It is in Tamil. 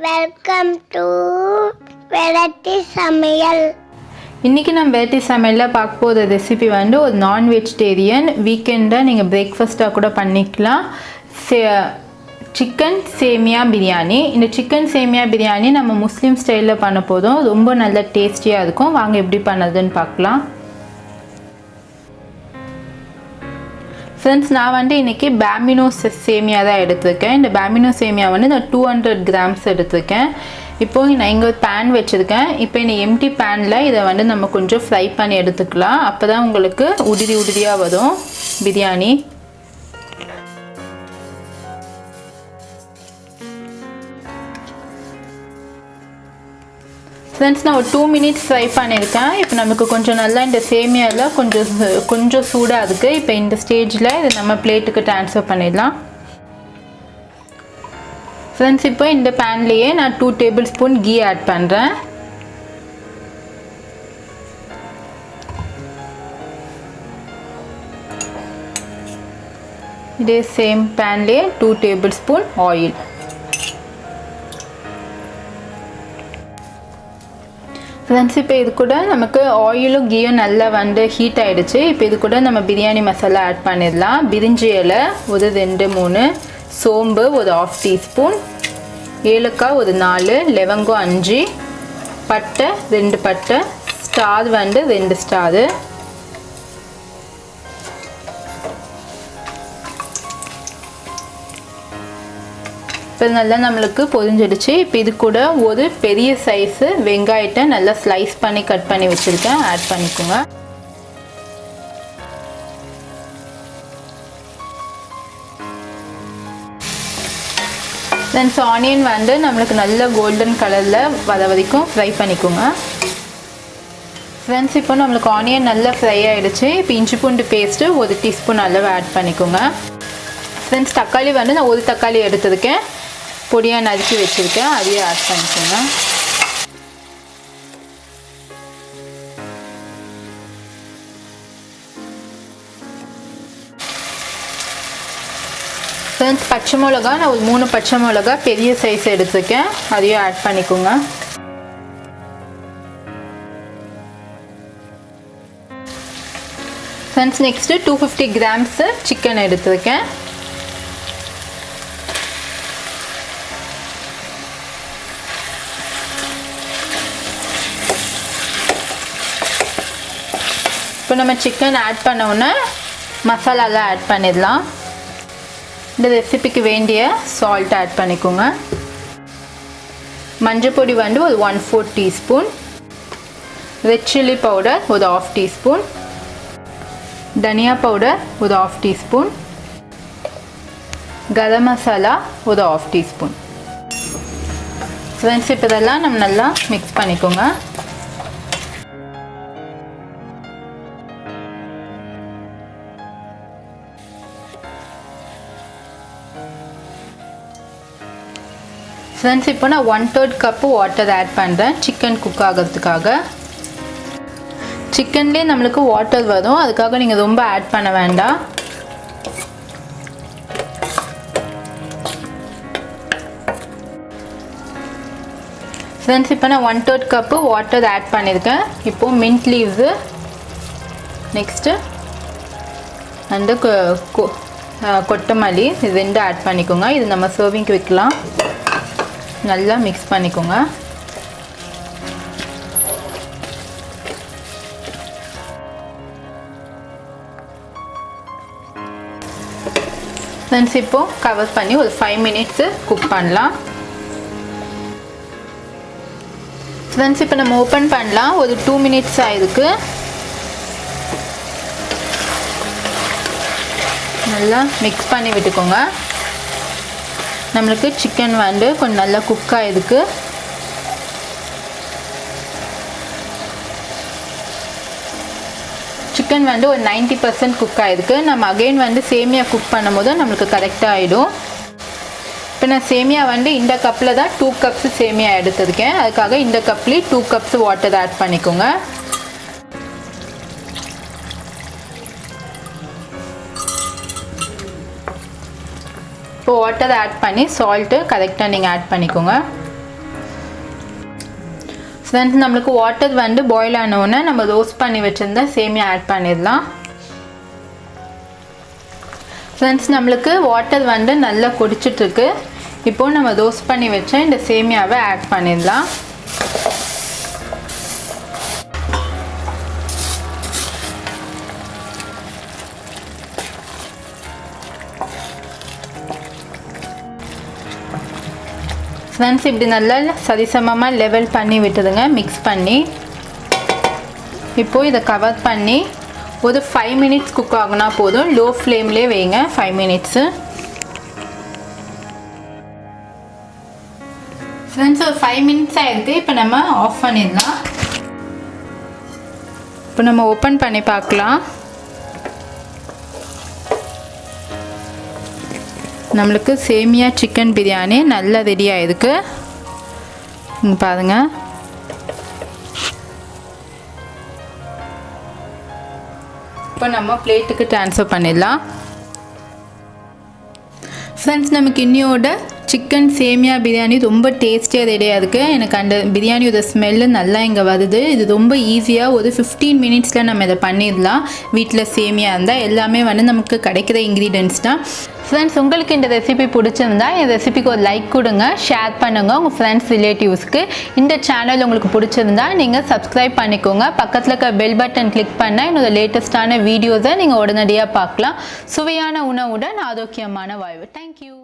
வெல்கம் டு வெரைட்டி சமையல். இன்றைக்கி நம்ம வெரைட்டி சமையலில் பார்க்க போகிற ரெசிபி வந்து ஒரு நான் வெஜிடேரியன் வீக்கெண்டை நீங்கள் பிரேக்ஃபாஸ்ட்டாக கூட பண்ணிக்கலாம். சிக்கன் சேமியா பிரியாணி. இந்த சிக்கன் சேமியா பிரியாணி நம்ம முஸ்லீம் ஸ்டைலில் பண்ண போதும் ரொம்ப நல்ல டேஸ்டியாக இருக்கும். வாங்க எப்படி பண்ணதுன்னு பார்க்கலாம். ஃப்ரெண்ட்ஸ், நான் வந்து இன்றைக்கி பேமினோ சேமியா தான் எடுத்திருக்கேன். இந்த பேமினோ சேமியா வந்து நான் 200 கிராம்ஸ் எடுத்திருக்கேன். இப்போது நான் இங்கே ஒரு பேன் வச்சுருக்கேன். இப்போ இந்த எம்டி பேனில் இதை வந்து நம்ம கொஞ்சம் ஃப்ரை பண்ணி எடுத்துக்கலாம். அப்போ தான் உங்களுக்கு உதிரியாக வரும் பிரியாணி. ஃப்ரெண்ட்ஸ், நான் ஒரு 2 மினிட்ஸ் ஃப்ரை பண்ணியிருக்கேன். இப்போ நமக்கு கொஞ்சம் நல்லா இந்த சேமியாவில் கொஞ்சம் சூடாக இருக்குது. இப்போ இந்த ஸ்டேஜில் இதை நம்ம பிளேட்டுக்கு ட்ரான்ஸ்ஃபர் பண்ணிடலாம். ஃப்ரெண்ட்ஸ், இப்போ இந்த பேன்லேயே நான் 2 டேபிள் ஸ்பூன் கீ ஆட் பண்ணுறேன். இதே சேம் பேன்லேயே 2 டேபிள் ஸ்பூன் ஆயில். ஃப்ரெண்ட்ஸ், இப்போ இது கூட நமக்கு ஆயிலும் கீயும் நல்லா வந்து ஹீட் ஆகிடுச்சு. இப்போ இது கூட நம்ம பிரியாணி மசாலா ஆட் பண்ணிடலாம். பிரிஞ்சி இலை ஒரு 2-3, சோம்பு ஒரு 1/2 டீஸ்பூன், ஏலக்காய் ஒரு 4, லவங்கம் 5, பட்டை 2 பட்டை, ஸ்டார் வந்து 2 ஸ்டாரு. இப்போ நல்லா நம்மளுக்கு பொரிஞ்சிடுச்சு. இப்போ இது கூட ஒரு பெரிய சைஸு வெங்காயத்தை நல்லா ஸ்லைஸ் பண்ணி கட் பண்ணி வச்சுருக்கேன், ஆட் பண்ணிக்கோங்க. தென்ஸ் ஆனியன் வந்து நம்மளுக்கு நல்ல கோல்டன் கலரில் வர வரைக்கும் ஃப்ரை பண்ணிக்கோங்க. ஃப்ரெண்ட்ஸ், இப்போ நம்மளுக்கு ஆனியன் நல்லா ஃப்ரை ஆகிடுச்சு. இப்போ இஞ்சி பூண்டு பேஸ்ட்டு 1 டீஸ்பூன் அளவு ஆட் பண்ணிக்கோங்க. ஃப்ரெண்ட்ஸ், தக்காளி வந்து நான் 1 தக்காளி எடுத்துருக்கேன், பொடியாக நறுக்கி வச்சுருக்கேன், அதையே ஆட் பண்ணிக்கோங்க. ஃப்ரெண்ட்ஸ், பச்சை மிளகா நான் ஒரு 3 பச்சை மிளகா பெரிய சைஸ் எடுத்துருக்கேன், அதையும் ஆட் பண்ணிக்கோங்க. ஃப்ரெண்ட்ஸ், நெக்ஸ்ட்டு 250 கிராம்ஸ் சிக்கன் எடுத்துருக்கேன். இப்போ நம்ம சிக்கன் ஆட் பண்ணோன்னே மசாலாலாம் ஆட் பண்ணிடலாம். இந்த ரெசிபிக்கு வேண்டிய சால்ட் ஆட் பண்ணிக்கோங்க. மஞ்சள் பொடி வந்து ஒரு 1/4 டீஸ்பூன், ரெட் சில்லி பவுடர் ஒரு 1/2 டீஸ்பூன், தனியா பவுடர் ஒரு 1/2 டீஸ்பூன், கரம் மசாலா ஒரு 1/2 டீஸ்பூன். ஃப்ரெண்ட்ஸ், இப்போ இதெல்லாம் நம்ம நல்லா மிக்ஸ் பண்ணிக்கோங்க. ஃப்ரெண்ட்ஸ், இப்போ நான் 1/3 கப்பு வாட்டர் ஆட் பண்ணுறேன் சிக்கன் குக் ஆகிறதுக்காக. சிக்கன்லேயே நம்மளுக்கு வாட்டர் வரும், அதுக்காக நீங்கள் ரொம்ப ஆட் பண்ண வேண்டாம். ஃப்ரெண்ட்ஸ், இப்போ நான் 1/3 கப்பு வாட்டர் ஆட் பண்ணியிருக்கேன். இப்போது மின்ட் லீவ்ஸு, நெக்ஸ்ட்டு அந்த கொத்தமல்லி இது 2 ஆட் பண்ணிக்கோங்க. இது நம்ம சர்விங்க்கு வைக்கலாம். நல்லா மிக்ஸ் பண்ணிக்கோங்க. ஃப்ரெண்ட்ஸ், இப்போது கவர் பண்ணி ஒரு 5 மினிட்ஸு குக் பண்ணலாம். ஃப்ரெண்ட்ஸ், இப்போ நம்ம ஓப்பன் பண்ணலாம். ஒரு 2 மினிட்ஸ் ஆகிருக்கு. நல்லா மிக்ஸ் பண்ணி விட்டுக்கோங்க. நம்மளுக்கு சிக்கன் வந்து கொஞ்சம் நல்லா குக் ஆகிருக்கு. சிக்கன் வந்து ஒரு 90% குக் ஆகிருக்கு. நம்ம அகெயின் வந்து சேமியா குக் பண்ணும்போது நம்மளுக்கு கரெக்டாக ஆகிடும். இப்போ நான் சேமியா வந்து இந்த கப்பில் தான் 2 கப்ஸ் சேமியா எடுத்திருக்கேன். அதுக்காக இந்த கப்லேயே 2 கப்ஸ் வாட்டர் ஆட் பண்ணிக்கோங்க. இப்போ வாட்டர் ஆட் பண்ணி சால்ட்டு கரெக்டாக நீங்கள் ஆட் பண்ணிக்கோங்க. ஃப்ரெண்ட்ஸ் நம்மளுக்கு வாட்டர் வந்து பாயில் ஆனோடனே நம்ம ரோஸ்ட் பண்ணி வச்சுருந்தா சேமியா ஆட் பண்ணிடலாம். ஃப்ரெண்ட்ஸ் நம்மளுக்கு வாட்டர் வந்து நல்லா கொதிச்சிட்ருக்கு. இப்போது நம்ம ரோஸ்ட் பண்ணி வச்ச இந்த சேமியாவை ஆட் பண்ணிடலாம். ஃப்ரெண்ட்ஸ் இப்படி நல்லா சரிசமமாக லெவல் பண்ணி விட்டுதுங்க, மிக்ஸ் பண்ணி. இப்போது இதை கவர் பண்ணி ஒரு 5 மினிட்ஸ் குக் ஆகுனா போதும். லோ ஃப்ளேம்லேயே வைங்க 5 மினிட்ஸு. ஃப்ரெண்ட்ஸ் ஒரு 5 மினிட்ஸ் ஆகிருக்கு. இப்போ நம்ம ஆஃப் பண்ணிடலாம். இப்போ நம்ம ஓப்பன் பண்ணி பார்க்கலாம். நம்மளுக்கு சேமியா சிக்கன் பிரியாணி நல்லா ரெடி ஆகிருக்கு. இங்கே பாருங்கள். இப்போ நம்ம பிளேட்டுக்கு ட்ரான்ஸ்ஃபர் பண்ணிடலாம். ஃப்ரெண்ட்ஸ் நமக்கு இன்னியோட சிக்கன் சேமியா பிரியாணி ரொம்ப டேஸ்டியாக ரெடியாக இருக்குது. எனக்கு அந்த பிரியாணியோட ஸ்மெல்லு நல்லா இங்கே வருது. இது ரொம்ப ஈஸியாக ஒரு 15 மினிட்ஸில் நம்ம இதை பண்ணிடலாம். வீட்டில் சேமியா இருந்தால் எல்லாமே வந்து நமக்கு கிடைக்கிற இன்க்ரீடியன்ட்ஸ் தான். ஃப்ரெண்ட்ஸ் உங்களுக்கு இந்த ரெசிபி பிடிச்சிருந்தா இந்த ரெசிபிக்கு ஒரு லைக் கொடுங்க, ஷேர் பண்ணுங்கள் உங்கள் ஃப்ரெண்ட்ஸ் ரிலேட்டிவ்ஸ்க்கு. இந்த சேனல் உங்களுக்கு பிடிச்சிருந்தா நீங்கள் சப்ஸ்கிரைப் பண்ணிக்கோங்க. பக்கத்தில் இருக்க பெல் பட்டன் கிளிக் பண்ணால் என்னோட லேட்டஸ்ட்டான வீடியோஸை நீங்கள் உடனடியாக பார்க்கலாம். சுவையான உணவுடன் ஆரோக்கியமான வாழ்வு. தேங்க்யூ.